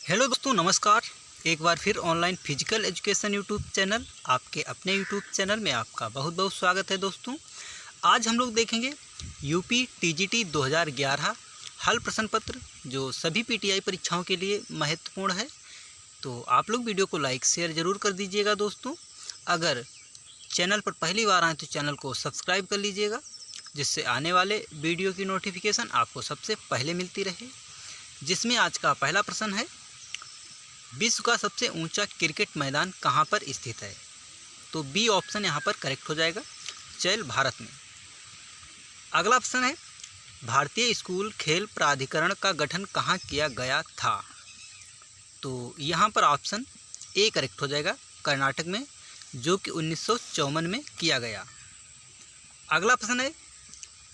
Hello दोस्तों, नमस्कार। एक बार फिर online physical education YouTube channel, आपके अपने यूट्यूब चैनल में आपका बहुत बहुत स्वागत है दोस्तों। आज हम लोग देखेंगे यूपी टीजीटी 2011 हल प्रश्न पत्र, जो सभी पीटीआई परीक्षाओं के लिए महत्वपूर्ण है। तो आप लोग वीडियो को लाइक शेयर ज़रूर कर दीजिएगा दोस्तों। अगर चैनल पर पहली बार आए तो चैनल को सब्सक्राइब कर लीजिएगा, जिससे आने वाले वीडियो की नोटिफिकेशन आपको सबसे पहले मिलती रहे। जिसमें आज का पहला प्रश्न है, विश्व का सबसे ऊंचा क्रिकेट मैदान कहां पर स्थित है? तो बी ऑप्शन यहां पर करेक्ट हो जाएगा, चैल, भारत में। अगला ऑप्शन है, भारतीय स्कूल खेल प्राधिकरण का गठन कहां किया गया था? तो यहां पर ऑप्शन ए करेक्ट हो जाएगा, कर्नाटक में, जो कि 1954 में किया गया। अगला प्रश्न है,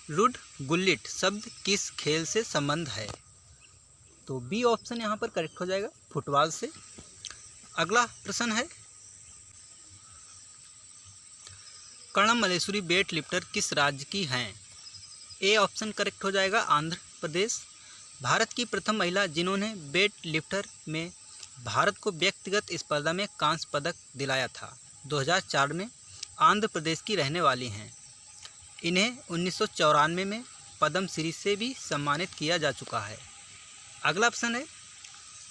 रुड गुल्लिट शब्द किस खेल से संबंध है? तो बी ऑप्शन यहाँ पर करेक्ट हो जाएगा, फुटबॉल से। अगला प्रश्न है, कर्णम मल्लेश्वरी वेट लिफ्टर किस राज्य की हैं? ए ऑप्शन करेक्ट हो जाएगा, आंध्र प्रदेश। भारत की प्रथम महिला जिन्होंने वेट लिफ्टर में भारत को व्यक्तिगत स्पर्धा में कांस्य पदक दिलाया था, 2004 में, आंध्र प्रदेश की रहने वाली हैं। इन्हें 1994 में पद्म श्री से भी सम्मानित किया जा चुका है। अगला ऑप्शन है,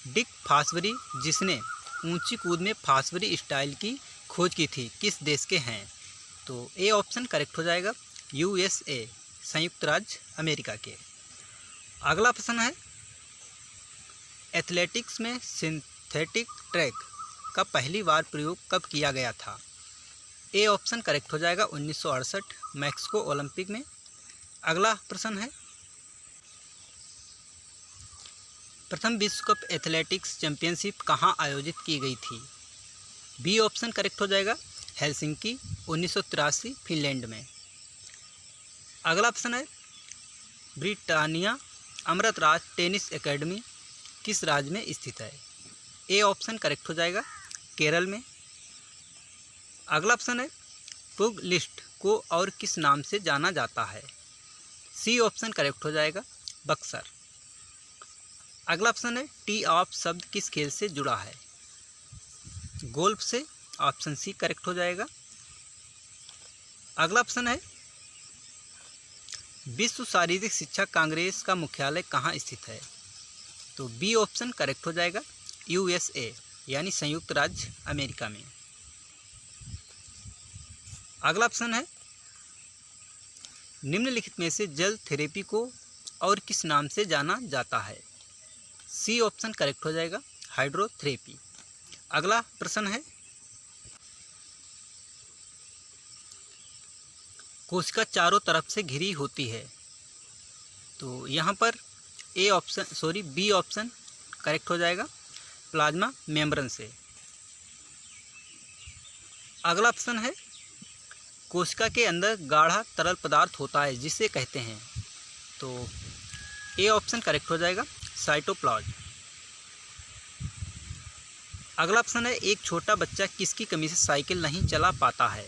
डिक फासबरी जिसने ऊंची कूद में फासबरी स्टाइल की खोज की थी, किस देश के हैं? तो ए ऑप्शन करेक्ट हो जाएगा, यूएसए, संयुक्त राज्य अमेरिका के। अगला प्रश्न है, एथलेटिक्स में सिंथेटिक ट्रैक का पहली बार प्रयोग कब किया गया था? ए ऑप्शन करेक्ट हो जाएगा, 1968 मैक्सिको ओलंपिक में। अगला प्रश्न है, प्रथम विश्व कप एथलेटिक्स चैंपियनशिप कहाँ आयोजित की गई थी? बी ऑप्शन करेक्ट हो जाएगा, हेलसिंकी, 1983 फिनलैंड में। अगला ऑप्शन है, ब्रिटानिया अमृतराज टेनिस एकेडमी किस राज्य में स्थित है? ए ऑप्शन करेक्ट हो जाएगा, केरल में। अगला ऑप्शन है, पुग लिस्ट को और किस नाम से जाना जाता है? सी ऑप्शन करेक्ट हो जाएगा, बक्सर। अगला ऑप्शन है, टी ऑफ शब्द किस खेल से जुड़ा है? गोल्फ से, ऑप्शन सी करेक्ट हो जाएगा। अगला ऑप्शन है, विश्व शारीरिक शिक्षा कांग्रेस का मुख्यालय कहाँ स्थित है? तो बी ऑप्शन करेक्ट हो जाएगा, यूएसए, यानी संयुक्त राज्य अमेरिका में। अगला ऑप्शन है, निम्नलिखित में से जल थेरेपी को और किस नाम से जाना जाता है? सी ऑप्शन करेक्ट हो जाएगा, हाइड्रोथेरेपी। अगला प्रश्न है, कोशिका चारों तरफ से घिरी होती है, तो यहाँ पर बी ऑप्शन करेक्ट हो जाएगा, प्लाज्मा मेम्ब्रेन से। अगला ऑप्शन है, कोशिका के अंदर गाढ़ा तरल पदार्थ होता है जिसे कहते हैं? तो ए ऑप्शन करेक्ट हो जाएगा, साइटोप्लाज्म। अगला ऑप्शन है, एक छोटा बच्चा किसकी कमी से साइकिल नहीं चला पाता है?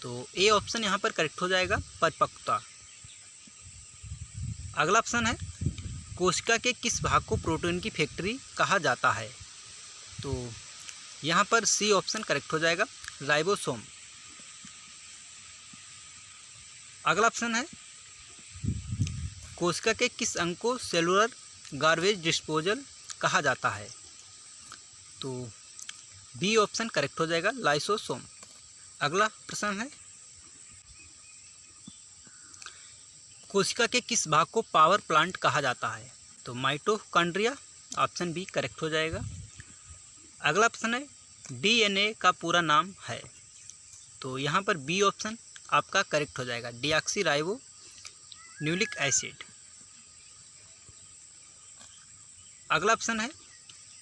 तो ए ऑप्शन यहाँ पर करेक्ट हो जाएगा, परिपक्वता। अगला ऑप्शन है, कोशिका के किस भाग को प्रोटीन की फैक्ट्री कहा जाता है? तो यहाँ पर सी ऑप्शन करेक्ट हो जाएगा, राइबोसोम। अगला ऑप्शन है, कोशिका के किस अंग को सेलुलर गार्बेज डिस्पोजल कहा जाता है? तो बी ऑप्शन करेक्ट हो जाएगा, लाइसोसोम। अगला प्रश्न है, कोशिका के किस भाग को पावर प्लांट कहा जाता है? तो माइटोकॉन्ड्रिया, ऑप्शन बी करेक्ट हो जाएगा। अगला प्रश्न है, डीएनए का पूरा नाम है? तो यहाँ पर बी ऑप्शन आपका करेक्ट हो जाएगा, डीऑक्सी न्यूक्लिक एसिड। अगला ऑप्शन है,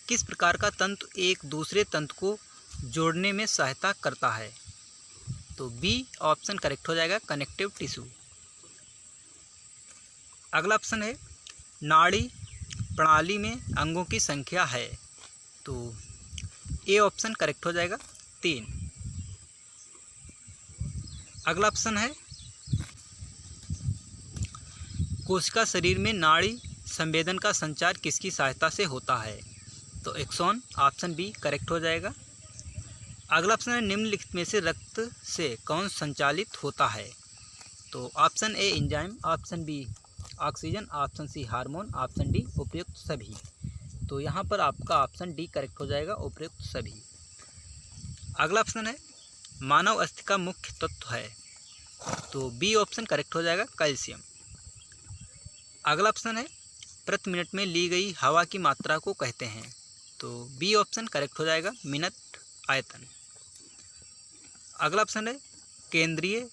किस प्रकार का तंतु एक दूसरे तंतु को जोड़ने में सहायता करता है? तो बी ऑप्शन करेक्ट हो जाएगा, कनेक्टिव टिश्यू। अगला ऑप्शन है, नाड़ी प्रणाली में अंगों की संख्या है? तो ए ऑप्शन करेक्ट हो जाएगा, 3। अगला ऑप्शन है, कोशिका शरीर में नाड़ी संवेदन का संचार किसकी सहायता से होता है? तो एक्सॉन ऑप्शन बी करेक्ट हो जाएगा। अगला ऑप्शन है निम्नलिखित में से रक्त से कौन संचालित होता है? तो option A enzyme, option B oxygen, option C hormone, option D उपयुक्त सभी। तो यहाँ पर आपका ऑप्शन डी करेक्ट हो जाएगा, उपयुक्त सभी। अगला ऑप्शन है मानव अस्थि का मुख्य तत्व है? तो बी ऑप्शन करेक्ट हो जाएगा, कैल्शियम। अगला ऑप्शन है प्रति मिनट में ली गई हवा की मात्रा को कहते हैं? तो बी ऑप्शन करेक्ट हो जाएगा, मिनट आयतन। अगला ऑप्शन है केंद्रीय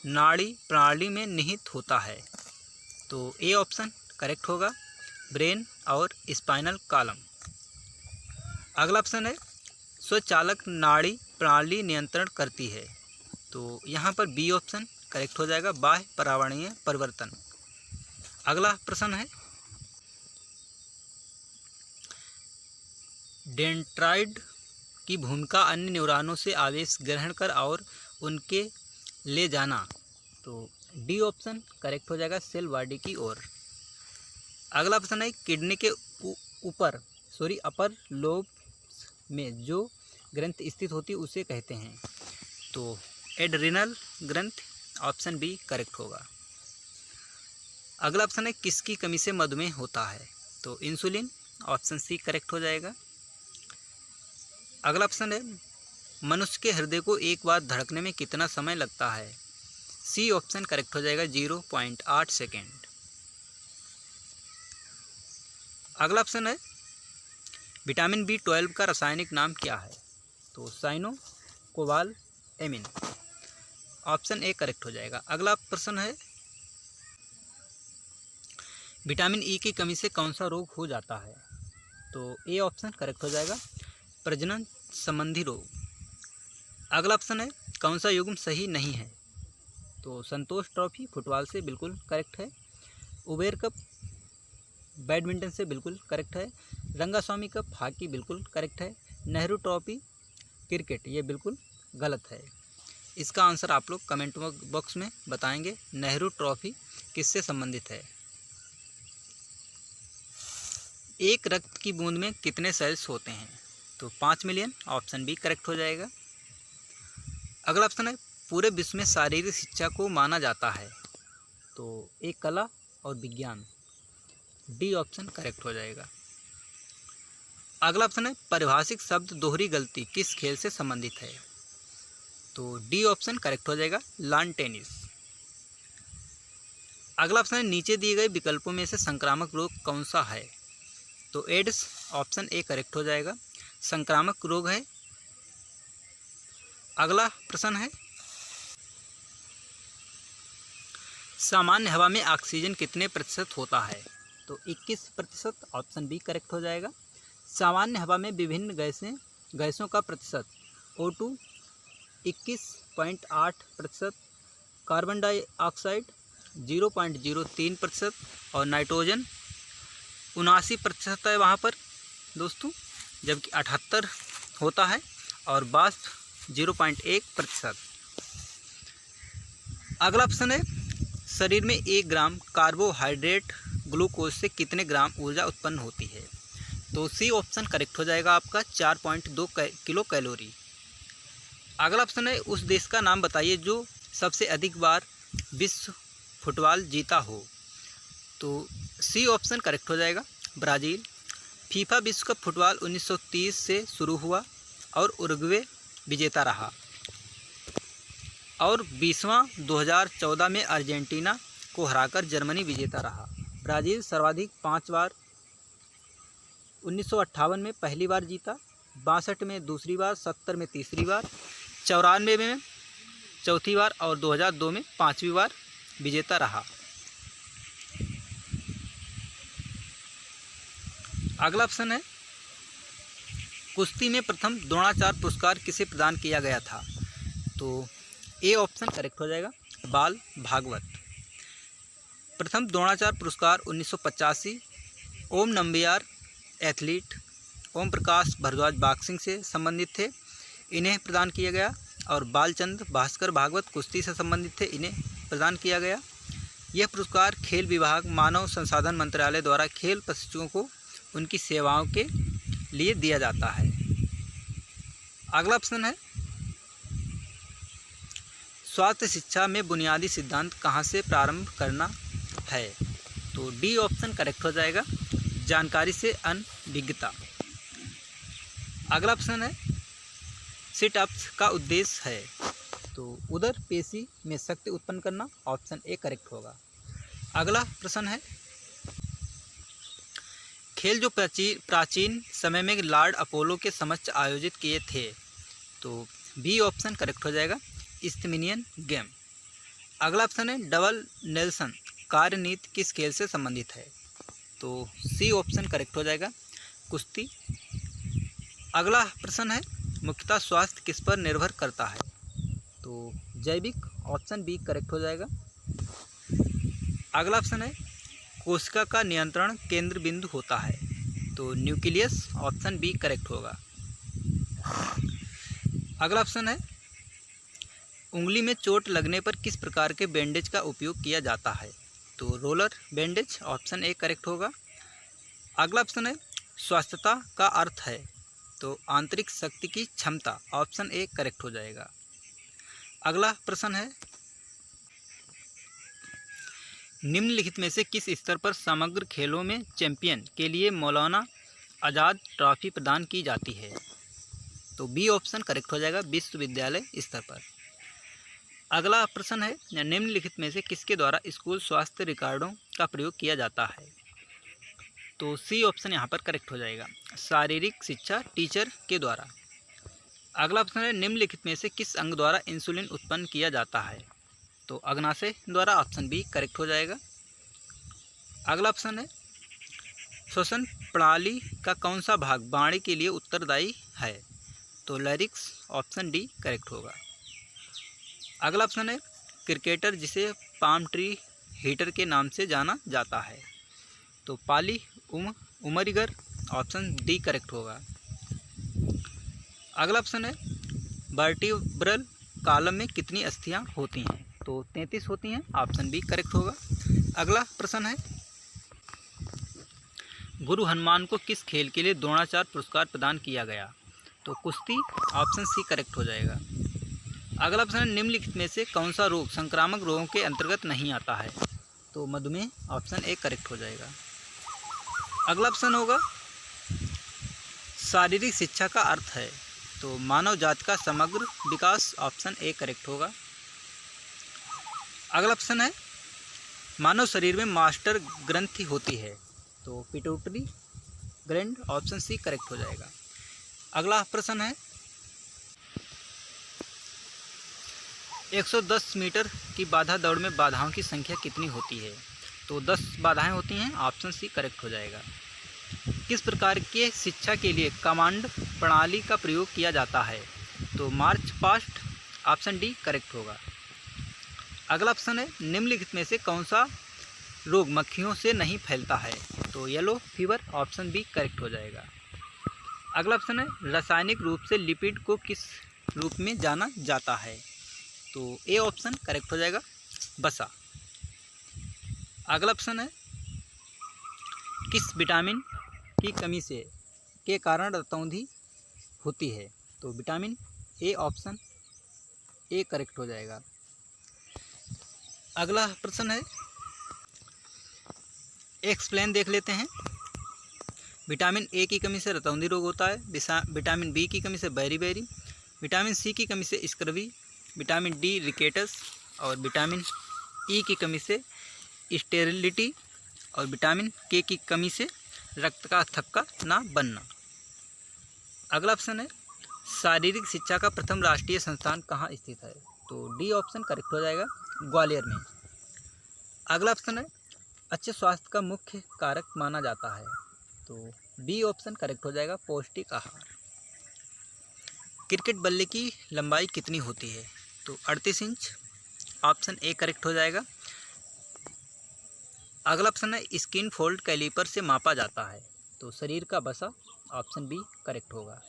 नाड़ी प्रणाली में निहित होता है? तो ए ऑप्शन करेक्ट होगा, ब्रेन और स्पाइनल कॉलम। अगला ऑप्शन है स्वचालक नाड़ी प्रणाली नियंत्रण करती है? तो यहाँ पर बी ऑप्शन करेक्ट हो जाएगा, बाह्य पर्यावरणीय परिवर्तन। अगला प्रश्न है डेंड्राइट की भूमिका अन्य न्यूरॉनों से आवेश ग्रहण कर और उनके ले जाना? तो डी ऑप्शन करेक्ट हो जाएगा, सेल बॉडी की ओर। अगला ऑप्शन है किडनी के अपर लोब में जो ग्रंथ स्थित होती है उसे कहते हैं? तो एड्रिनल ग्रंथ, ऑप्शन बी करेक्ट होगा। अगला ऑप्शन है किसकी कमी से मधुमेह होता है? तो इंसुलिन, ऑप्शन सी करेक्ट हो जाएगा। अगला ऑप्शन है मनुष्य के हृदय को एक बार धड़कने में कितना समय लगता है? सी ऑप्शन करेक्ट हो जाएगा, 0.8 सेकेंड। अगला ऑप्शन है विटामिन B12 का रासायनिक नाम क्या है? तो साइनोकोबालामिन, ऑप्शन ए करेक्ट हो जाएगा। अगला प्रश्न है विटामिन ई की कमी से कौन सा रोग हो जाता है? तो ए ऑप्शन करेक्ट हो जाएगा, प्रजनन संबंधी रोग। अगला ऑप्शन है कौन सा युग्म सही नहीं है? तो संतोष ट्रॉफी फुटबॉल से बिल्कुल करेक्ट है, उबेर कप बैडमिंटन से बिल्कुल करेक्ट है, रंगास्वामी कप हॉकी बिल्कुल करेक्ट है, नेहरू ट्रॉफी क्रिकेट ये बिल्कुल गलत है। इसका आंसर आप लोग कमेंट बॉक्स में बताएंगे, नेहरू ट्रॉफी किससे संबंधित है। एक रक्त की बूंद में कितने सेल्स होते हैं? तो 5 मिलियन, ऑप्शन बी करेक्ट हो जाएगा। अगला ऑप्शन है पूरे विश्व में शारीरिक शिक्षा को माना जाता है? तो एक कला और विज्ञान, डी ऑप्शन करेक्ट हो जाएगा। अगला ऑप्शन है परिभाषिक शब्द दोहरी गलती किस खेल से संबंधित है? तो डी ऑप्शन करेक्ट हो जाएगा, लॉन टेनिस। अगला ऑप्शन है नीचे दिए गए विकल्पों में से संक्रामक रोग कौन सा है? तो एड्स, ऑप्शन ए करेक्ट हो जाएगा, संक्रामक रोग है। अगला प्रश्न है सामान्य हवा में ऑक्सीजन कितने प्रतिशत होता है? तो 21%, ऑप्शन बी करेक्ट हो जाएगा। सामान्य हवा में विभिन्न गैसों का प्रतिशत O2 21.8%, कार्बन डाइऑक्साइड 0.03% और नाइट्रोजन 79% है वहाँ पर दोस्तों, जबकि 78 होता है और वाष्प 0.1%। अगला ऑप्शन है शरीर में 1 ग्राम कार्बोहाइड्रेट ग्लूकोज से कितने ग्राम ऊर्जा उत्पन्न होती है? तो सी ऑप्शन करेक्ट हो जाएगा आपका, 4.2 किलो कैलोरी। अगला ऑप्शन है उस देश का नाम बताइए जो सबसे अधिक बार विश्व फुटबॉल जीता हो? तो सी ऑप्शन करेक्ट हो जाएगा, ब्राज़ील। फीफा विश्व कप फुटबॉल 1930 से शुरू हुआ और उरुग्वे विजेता रहा, और 20वां 2014 में अर्जेंटीना को हराकर जर्मनी विजेता रहा। ब्राज़ील सर्वाधिक 5 बार 1958 में पहली बार जीता, 62 में दूसरी बार, 70 में तीसरी बार, 94 में चौथी बार और 2002 में 5वीं बार विजेता रहा। अगला ऑप्शन है कुश्ती में प्रथम द्रोणाचार्य पुरस्कार किसे प्रदान किया गया था? तो ए ऑप्शन करेक्ट हो जाएगा, बाल भागवत। प्रथम द्रोणाचार्य पुरस्कार 1985 ओम नंबियार एथलीट ओम प्रकाश भारद्वाज बॉक्सिंग से संबंधित थे, इन्हें प्रदान किया गया, और बालचंद्र भास्कर भागवत कुश्ती से संबंधित थे, इन्हें प्रदान किया गया। यह पुरस्कार खेल विभाग मानव संसाधन मंत्रालय द्वारा खेल प्रशिक्षकों को उनकी सेवाओं के लिए दिया जाता है। अगला ऑप्शन है स्वास्थ्य शिक्षा में बुनियादी सिद्धांत कहाँ से प्रारंभ करना है। तो डी ऑप्शन करेक्ट हो जाएगा, जानकारी से अनभिज्ञता। अगला ऑप्शन है सिटअप्स का उद्देश्य है। तो उदर पेशी में शक्ति उत्पन्न करना, ऑप्शन ए करेक्ट होगा। अगला प्रश्न है खेल जो प्राचीन समय में लॉर्ड अपोलो के समक्ष आयोजित किए थे। तो बी ऑप्शन करेक्ट हो जाएगा, इस्तिमिनियन गेम। अगला ऑप्शन है डबल नेल्सन कार्यनीति किस खेल से संबंधित है। तो सी ऑप्शन करेक्ट हो जाएगा, कुश्ती। अगला प्रश्न है मुख्यतः स्वास्थ्य किस पर निर्भर करता है। तो जैविक, ऑप्शन बी करेक्ट हो जाएगा। अगला ऑप्शन है कोशिका का नियंत्रण केंद्र बिंदु होता है। तो न्यूक्लियस, ऑप्शन बी करेक्ट होगा। अगला ऑप्शन है उंगली में चोट लगने पर किस प्रकार के बैंडेज का उपयोग किया जाता है। तो roller bandage, option A correct होगा। अगला ऑप्शन है स्वास्थ्यता का अर्थ है। तो आंतरिक शक्ति की क्षमता, ऑप्शन ए करेक्ट हो जाएगा। अगला प्रश्न है निम्नलिखित में से किस स्तर पर समग्र खेलों में चैंपियन के लिए मौलाना आज़ाद ट्रॉफी प्रदान की जाती है। तो बी ऑप्शन करेक्ट हो जाएगा, विश्वविद्यालय स्तर पर। अगला प्रश्न है निम्नलिखित में से किसके द्वारा स्कूल स्वास्थ्य रिकॉर्डों का प्रयोग किया जाता है। तो सी ऑप्शन यहाँ पर करेक्ट हो जाएगा, शारीरिक शिक्षा टीचर के द्वारा। अगला ऑप्शन है निम्नलिखित में से किस अंग द्वारा इंसुलिन उत्पन्न किया जाता है। तो अग्नाशय द्वारा, ऑप्शन बी करेक्ट हो जाएगा। अगला ऑप्शन है श्वसन प्रणाली का कौन सा भाग वाणी के लिए उत्तरदायी है। तो लैरिक्स, ऑप्शन डी करेक्ट होगा। अगला ऑप्शन है क्रिकेटर जिसे पाम ट्री हीटर के नाम से जाना जाता है। तो पाली उमरिगर, ऑप्शन डी करेक्ट होगा। अगला ऑप्शन है वर्टिब्रल कॉलम में कितनी अस्थियां होती हैं। तो 33 होती हैं, ऑप्शन बी करेक्ट होगा। अगला प्रश्न है गुरु हनुमान को किस खेल के लिए द्रोणाचार्य पुरस्कार प्रदान किया गया। तो कुश्ती, ऑप्शन सी करेक्ट हो जाएगा। अगला ऑप्शन है निम्नलिखित में से कौन सा रोग संक्रामक रोगों के अंतर्गत नहीं आता है। तो मधुमेह, ऑप्शन ए करेक्ट हो जाएगा। अगला ऑप्शन होगा शारीरिक शिक्षा का अर्थ है। तो मानव जाति का समग्र विकास, ऑप्शन ए करेक्ट होगा। अगला ऑप्शन है मानव शरीर में मास्टर ग्रंथि होती है। तो pituitary gland, option C correct हो जाएगा। अगला प्रश्न है 110 मीटर की बाधा दौड़ में बाधाओं की संख्या कितनी होती है। तो 10 बाधाएं होती हैं, ऑप्शन सी करेक्ट हो जाएगा। किस प्रकार के शिक्षा के लिए कमांड प्रणाली का प्रयोग किया जाता है। तो march past, option D correct होगा। अगला ऑप्शन है निम्नलिखित में से कौन सा रोग मक्खियों से नहीं फैलता है। तो yellow fever, option B correct हो जाएगा। अगला ऑप्शन है रासायनिक रूप से लिपिड को किस रूप में जाना जाता है। तो ए ऑप्शन करेक्ट हो जाएगा, बसा। अगला ऑप्शन है किस विटामिन की कमी से के कारण रतौंधी होती है। तो vitamin A, option A correct हो जाएगा। अगला प्रश्न है एक्सप्लेन देख लेते हैं। विटामिन ए की कमी से रतौंधी रोग होता है, विटामिन बी की कमी से बेरी, विटामिन सी की कमी से स्क्रवी, विटामिन डी रिकेटस, और विटामिन ई की कमी से स्टेरिलिटी, और विटामिन के की कमी से रक्त का थक्का ना बनना। अगला ऑप्शन है शारीरिक शिक्षा का प्रथम राष्ट्रीय संस्थान कहाँ स्थित है। तो डी ऑप्शन करेक्ट हो जाएगा, ग्वालियर में। अगला ऑप्शन है अच्छे स्वास्थ्य का मुख्य कारक माना जाता है। तो बी ऑप्शन करेक्ट हो जाएगा, पौष्टिक आहार। क्रिकेट बल्ले की लंबाई कितनी होती है। तो 38 इंच, ऑप्शन ए करेक्ट हो जाएगा। अगला ऑप्शन है स्किन फोल्ड कैलिपर से मापा जाता है। तो शरीर का वसा, ऑप्शन बी करेक्ट होगा।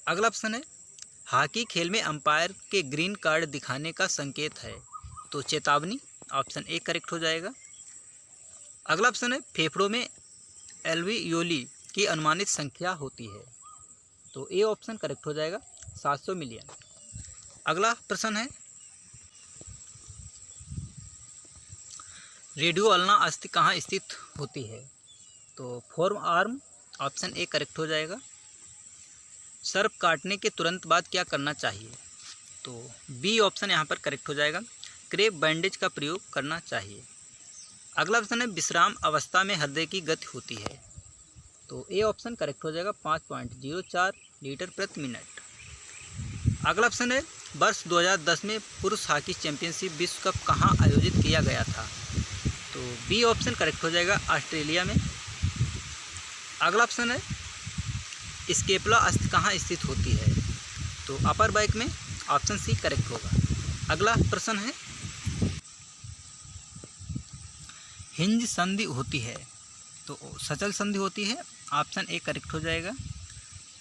अगला ऑप्शन है हॉकी खेल में अंपायर के ग्रीन कार्ड दिखाने का संकेत है। तो चेतावनी, ऑप्शन ए करेक्ट हो जाएगा। अगला ऑप्शन है फेफड़ों में एल्वियोली की अनुमानित संख्या होती है? तो ए ऑप्शन करेक्ट हो जाएगा, 700 मिलियन। अगला प्रश्न है, रेडियोअल्ना अस्थि कहाँ स्थित होती है? तो four arm, option A correct हो जाएगा। सर्प काटने के तुरंत बाद क्या करना चाहिए? तो बी ऑप्शन यहाँ पर करेक्ट हो जाएगा, क्रेप बैंडेज का प्रयोग करना चाहिए। अगला ऑप्शन है, विश्राम अवस्था में हृदय की गति होती है? तो ए ऑप्शन करेक्ट हो जाएगा, 5.04 लीटर प्रति मिनट। अगला ऑप्शन है, वर्ष 2010 में पुरुष हॉकी चैंपियनशिप विश्व कप कहाँ आयोजित किया गया था? तो बी ऑप्शन करेक्ट हो जाएगा, ऑस्ट्रेलिया में। अगला ऑप्शन है, स्केपुला अस्थि कहाँ स्थित होती है? तो अपर बैक में, ऑप्शन सी करेक्ट होगा। अगला प्रश्न है, हिंज संधि होती है? तो सचल संधि होती है, ऑप्शन ए करेक्ट हो जाएगा।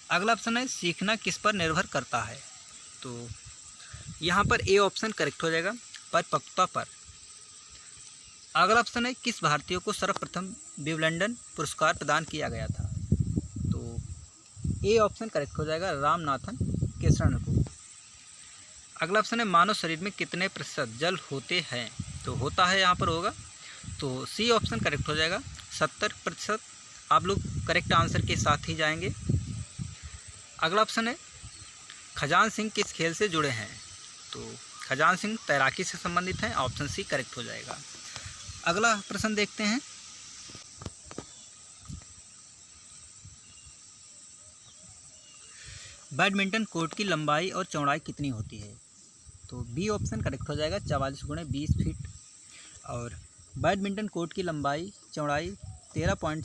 अगला ऑप्शन है, सीखना किस पर निर्भर करता है? तो यहाँ पर ए ऑप्शन करेक्ट हो जाएगा, परिपक्वता पर। अगला ऑप्शन है, किस भारतीय को सर्वप्रथम विम्बलडन पुरस्कार प्रदान किया गया था? तो ए ऑप्शन करेक्ट हो जाएगा, रामनाथन केशरन को। अगला ऑप्शन है, मानव शरीर में कितने प्रतिशत जल होते हैं? तो होता है यहाँ पर होगा, तो सी ऑप्शन करेक्ट हो जाएगा, 70%। आप लोग करेक्ट आंसर के साथ ही जाएंगे। अगला ऑप्शन है, खजान सिंह किस खेल से जुड़े हैं? तो खजान सिंह तैराकी से संबंधित हैं, ऑप्शन सी करेक्ट हो जाएगा। अगला प्रश्न देखते हैं, बैडमिंटन कोर्ट की लंबाई और चौड़ाई कितनी होती है? तो बी ऑप्शन करेक्ट हो जाएगा, 44 × 20 फीट। और बैडमिंटन कोर्ट की लंबाई चौड़ाई 41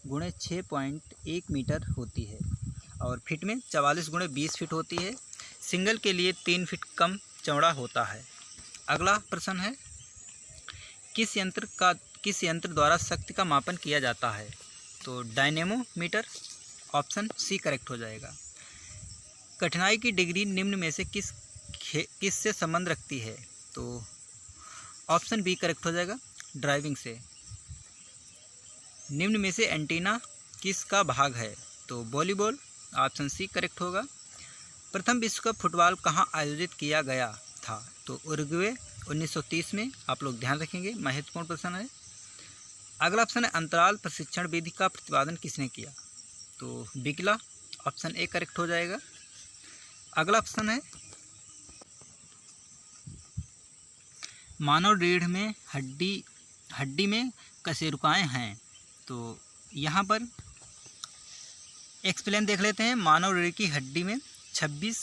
× 6.1 मीटर होती है और फिट में 44 × 20 फीट होती है। सिंगल के लिए 3 फीट कम चौड़ा होता है। अगला प्रश्न है, किस यंत्र द्वारा शक्ति का मापन किया जाता है? तो डायनेमोमीटर, ऑप्शन सी करेक्ट हो जाएगा। कठिनाई की डिग्री निम्न में से किस से संबंध रखती है? तो ऑप्शन बी करेक्ट हो जाएगा, ड्राइविंग से। निम्न में से एंटीना किस का भाग है? तो वॉलीबॉल, ऑप्शन सी करेक्ट होगा। प्रथम विश्व कप फुटबॉल कहाँ आयोजित किया गया था? तो उरुग्वे 1930 में। आप लोग ध्यान रखेंगे, महत्वपूर्ण प्रश्न है। अगला ऑप्शन है, अंतराल प्रशिक्षण विधि का प्रतिपादन किसने किया? तो बिगला, ऑप्शन ए करेक्ट हो जाएगा। अगला ऑप्शन है, मानव रीढ़ में हड्डी में कशेरुकाएँ हैं? तो यहाँ पर एक्सप्लेन देख लेते हैं। मानव रीढ़ की हड्डी में 26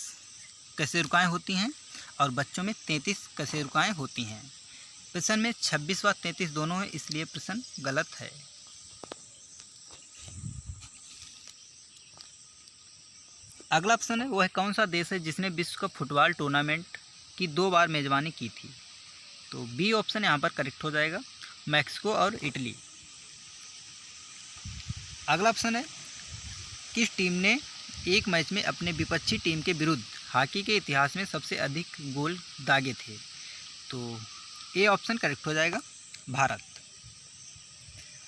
कशेरुकाएँ होती हैं और बच्चों में 33 कशेरुकाएँ होती हैं। प्रश्न में 26 व 33 दोनों है, इसलिए प्रश्न गलत है। अगला ऑप्शन है, वह कौन सा देश है जिसने विश्व कप फुटबॉल टूर्नामेंट की 2 बार मेजबानी की थी? तो बी ऑप्शन यहाँ पर करेक्ट हो जाएगा, मैक्सिको और इटली। अगला ऑप्शन है, किस टीम ने एक मैच में अपने विपक्षी टीम के विरुद्ध हॉकी के इतिहास में सबसे अधिक गोल दागे थे? तो ए ऑप्शन करेक्ट हो जाएगा, भारत।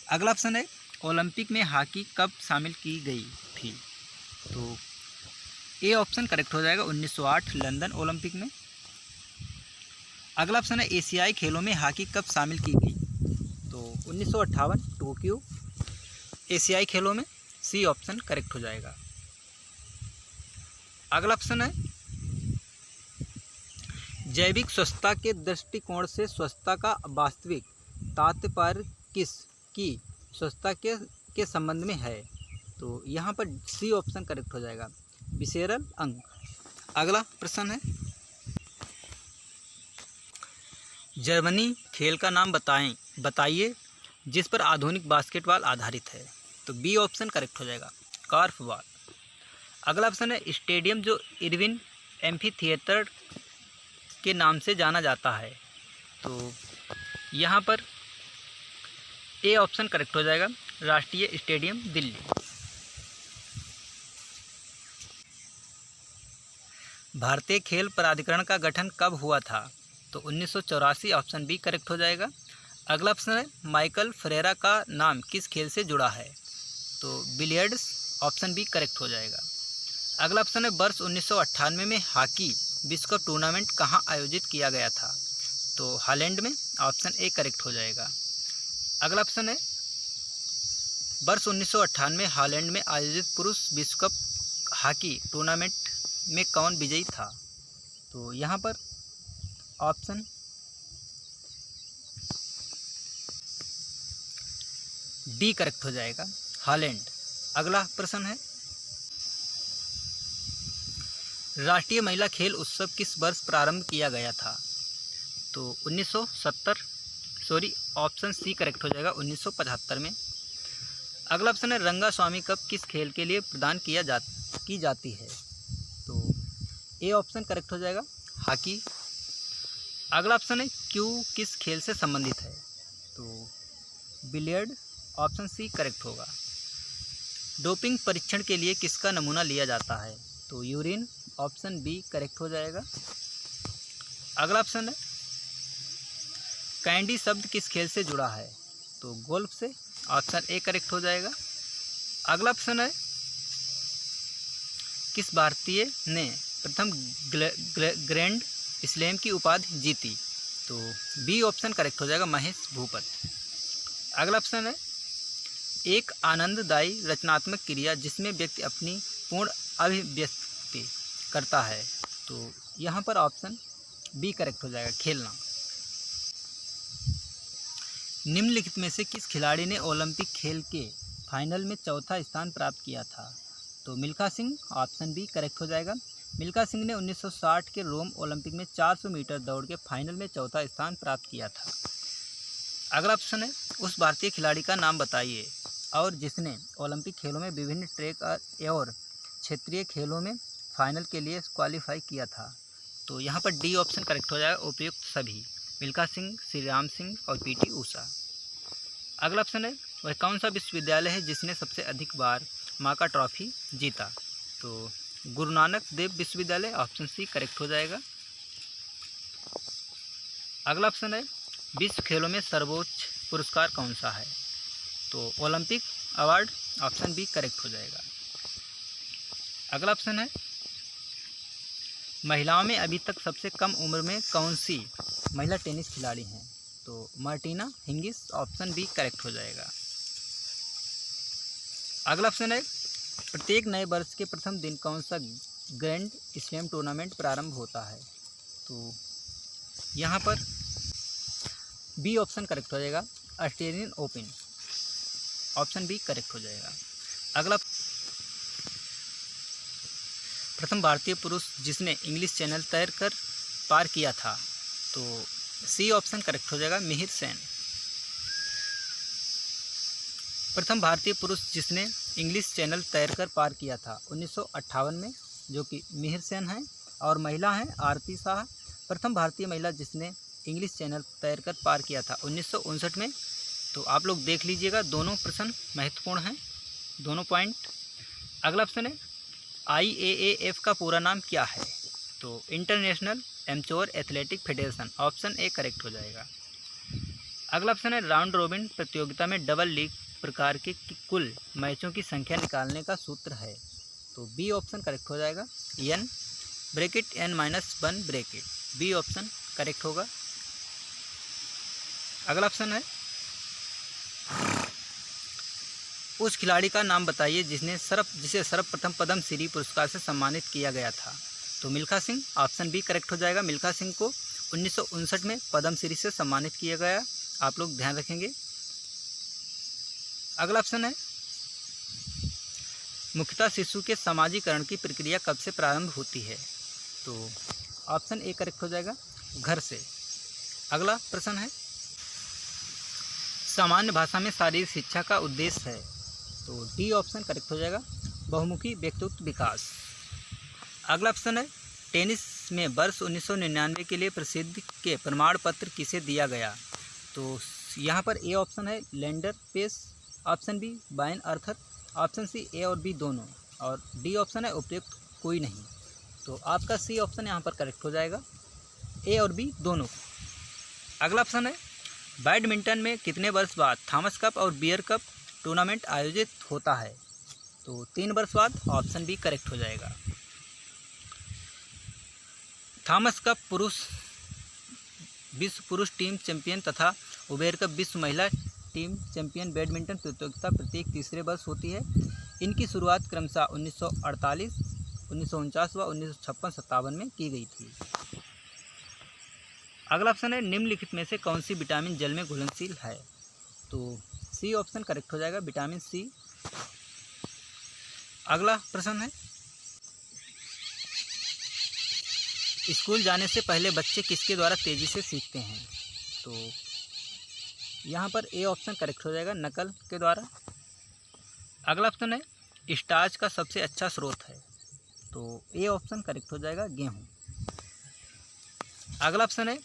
अगला ऑप्शन है, ओलंपिक में हॉकी कब शामिल की गई थी? तो ए ऑप्शन करेक्ट हो जाएगा, 1908 लंदन ओलंपिक में। अगला ऑप्शन है, एशियाई खेलों में हॉकी कब शामिल की गई? तो 1958 टोक्यो एशियाई खेलों में। सी ऑप्शन करेक्ट हो जाएगा। अगला ऑप्शन है, जैविक स्वच्छता के दृष्टिकोण से स्वच्छता का वास्तविक तात्पर्य किसकी स्वच्छता के संबंध में है? तो यहाँ पर सी ऑप्शन करेक्ट हो जाएगा, विसेरल अंग। अगला प्रश्न है, जर्मनी खेल का नाम बताइए जिस पर आधुनिक बास्केटबॉल आधारित है? तो बी ऑप्शन करेक्ट हो जाएगा, कॉर्फबॉल। अगला ऑप्शन है, स्टेडियम जो इरविन एम्फी थिएटर के नाम से जाना जाता है? तो यहाँ पर ए ऑप्शन करेक्ट हो जाएगा, राष्ट्रीय स्टेडियम दिल्ली। भारतीय खेल प्राधिकरण का गठन कब हुआ था? तो 1984, ऑप्शन बी करेक्ट हो जाएगा। अगला ऑप्शन है माइकल फेरेरा का नाम किस खेल से जुड़ा है? तो बिलियर्ड्स, ऑप्शन बी करेक्ट हो जाएगा। अगला ऑप्शन है वर्ष 1998 में हॉकी विश्व कप टूर्नामेंट कहाँ आयोजित किया गया था? तो हॉलैंड में, ऑप्शन ए करेक्ट हो जाएगा। अगला ऑप्शन है वर्ष 1998 में हॉलैंड में आयोजित पुरुष विश्व कप हॉकी टूर्नामेंट में कौन विजयी था? तो यहाँ पर ऑप्शन डी करेक्ट हो जाएगा, हॉलैंड। अगला प्रश्न है राष्ट्रीय महिला खेल उत्सव किस वर्ष प्रारंभ किया गया था? तो 1970, ऑप्शन सी करेक्ट हो जाएगा, 1975 में। अगला ऑप्शन है रंगास्वामी कप किस खेल के लिए प्रदान की जाती है? तो ए ऑप्शन करेक्ट हो जाएगा, हॉकी। अगला ऑप्शन है क्यू किस खेल से संबंधित है? तो बिलियर्ड, ऑप्शन सी करेक्ट होगा। डोपिंग परीक्षण के लिए किसका नमूना लिया जाता है? तो यूरिन, ऑप्शन बी करेक्ट हो जाएगा। अगला ऑप्शन है कैंडी शब्द किस खेल से जुड़ा है? तो गोल्फ से, ऑप्शन ए करेक्ट हो जाएगा। अगला ऑप्शन है किस भारतीय ने प्रथम ग्रैंड स्लैम की उपाधि जीती? तो बी ऑप्शन करेक्ट हो जाएगा, महेश भूपत। अगला ऑप्शन है एक आनंददायी रचनात्मक क्रिया जिसमें व्यक्ति अपनी पूर्ण अभिव्यक्ति करता है। तो यहाँ पर ऑप्शन बी करेक्ट हो जाएगा, खेलना। निम्नलिखित में से किस खिलाड़ी ने ओलंपिक खेल के फाइनल में चौथा स्थान प्राप्त किया था? तो Milkha Singh, option B correct हो जाएगा। मिल्खा सिंह ने 1960 के रोम ओलंपिक में 400 मीटर दौड़ के फाइनल में चौथा स्थान प्राप्त किया था। अगला ऑप्शन है उस भारतीय खिलाड़ी का नाम बताइए और जिसने ओलंपिक खेलों में विभिन्न ट्रैक और क्षेत्रीय खेलों में फाइनल के लिए क्वालिफाई किया था। तो यहाँ पर डी ऑप्शन करेक्ट हो जाएगा, उपयुक्त सभी, मिल्खा सिंह, श्री राम सिंह और पीटी उषा। अगला ऑप्शन है वह कौन सा विश्वविद्यालय है जिसने सबसे अधिक बार माका ट्रॉफी जीता? तो गुरु नानक देव विश्वविद्यालय, ऑप्शन सी करेक्ट हो जाएगा। अगला ऑप्शन है विश्व खेलों में सर्वोच्च पुरस्कार कौन सा है? तो Olympic award, option B correct हो जाएगा। अगला ऑप्शन है महिलाओं में अभी तक सबसे कम उम्र में कौन सी महिला टेनिस खिलाड़ी हैं? तो Martina Hingis, option B correct हो जाएगा। अगला ऑप्शन है प्रत्येक नए वर्ष के प्रथम दिन कौन सा ग्रैंड स्लैम टूर्नामेंट प्रारंभ होता है? तो यहाँ पर बी ऑप्शन करेक्ट हो जाएगा, Australian Open, option B correct हो जाएगा। अगला प्रथम भारतीय पुरुष जिसने इंग्लिश चैनल तैर कर पार किया था? तो सी ऑप्शन करेक्ट हो जाएगा, मिहिर सेन। प्रथम भारतीय पुरुष जिसने इंग्लिश चैनल तैरकर पार किया था 1958 में, जो कि मिहिर सेन हैं। और महिला हैं आरती शाह। प्रथम भारतीय महिला जिसने इंग्लिश चैनल तैरकर पार किया था 1959 में। तो आप लोग देख लीजिएगा, दोनों प्रश्न महत्वपूर्ण हैं, दोनों पॉइंट। अगला ऑप्शन है IAAF का पूरा नाम क्या है? तो international amateur athletic federation, option A correct हो जाएगा। अगला ऑप्शन है राउंड रोबिन प्रतियोगिता में डबल लीग प्रकार के कुल मैचों की संख्या निकालने का सूत्र है? तो बी ऑप्शन करेक्ट हो जाएगा, n bracket n-1 bracket, B option correct होगा। अगला ऑप्शन है उस खिलाड़ी का नाम बताइए जिसे सर्वप्रथम पद्मश्री पुरस्कार से सम्मानित किया गया था? तो Milkha Singh, option B correct हो जाएगा। मिल्खा सिंह को 1959 में पद्मश्री से सम्मानित किया गया, आप लोग ध्यान रखेंगे। अगला ऑप्शन है मुख्यतः शिशु के समाजीकरण की प्रक्रिया कब से प्रारंभ होती है? तो ऑप्शन ए करेक्ट हो जाएगा, घर से। अगला प्रश्न है सामान्य भाषा में शारीरिक शिक्षा का उद्देश्य है? तो डी ऑप्शन करेक्ट हो जाएगा, बहुमुखी व्यक्तित्व विकास। अगला ऑप्शन है टेनिस में वर्ष 1999 के लिए प्रसिद्धि के प्रमाण पत्र किसे दिया गया? तो यहाँ पर ए ऑप्शन है लैंडर पेस, ऑप्शन बी बायन आर्थर, ऑप्शन सी ए और बी दोनों, और डी ऑप्शन है उपयुक्त कोई नहीं। तो आपका सी ऑप्शन यहाँ पर करेक्ट हो जाएगा, ए और बी दोनों। अगला ऑप्शन है बैडमिंटन में कितने वर्ष बाद थॉमस कप और बियर कप टूर्नामेंट आयोजित होता है? तो 3 वर्ष बाद, ऑप्शन बी करेक्ट हो जाएगा। थॉमस कप विश्व पुरुष टीम चैंपियन तथा उबेर कप विश्व महिला टीम चैंपियन बैडमिंटन प्रतियोगिता प्रत्येक तीसरे वर्ष होती है। इनकी शुरुआत क्रमशः 1948, 1949 व 1956-57 में की गई थी। अगला ऑप्शन है निम्नलिखित में से कौन सी विटामिन जल में घुलनशील है? तो सी ऑप्शन करेक्ट हो जाएगा, विटामिन सी। अगला प्रश्न है स्कूल जाने से पहले बच्चे किसके द्वारा तेजी से सीखते हैं? तो यहाँ पर ए ऑप्शन करेक्ट हो जाएगा, नकल के द्वारा। अगला ऑप्शन है स्टार्च का सबसे अच्छा स्रोत है। तो ए ऑप्शन करेक्ट हो जाएगा, गेहूँ। अगला ऑप्शन है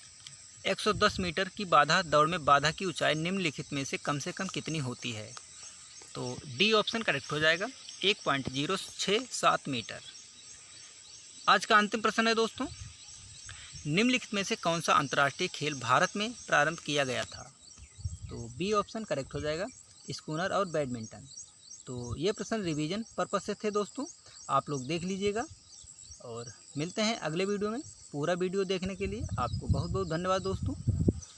110 मीटर की बाधा दौड़ में बाधा की ऊंचाई निम्नलिखित में से कम कितनी होती है? तो डी ऑप्शन करेक्ट हो जाएगा, 1.067 मीटर। आज का अंतिम प्रश्न है दोस्तों, निम्नलिखित में से कौन सा अंतर्राष्ट्रीय खेल भारत में प्रारंभ किया गया था? तो बी ऑप्शन करेक्ट हो जाएगा, स्कूनर और बैडमिंटन। तो ये प्रश्न रिवीजन पर्पज से थे दोस्तों, आप लोग देख लीजिएगा और मिलते हैं अगले वीडियो में। पूरा वीडियो देखने के लिए आपको बहुत बहुत धन्यवाद दोस्तों।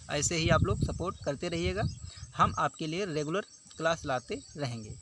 ऐसे ही आप लोग सपोर्ट करते रहिएगा, हम आपके लिए रेगुलर क्लास लाते रहेंगे।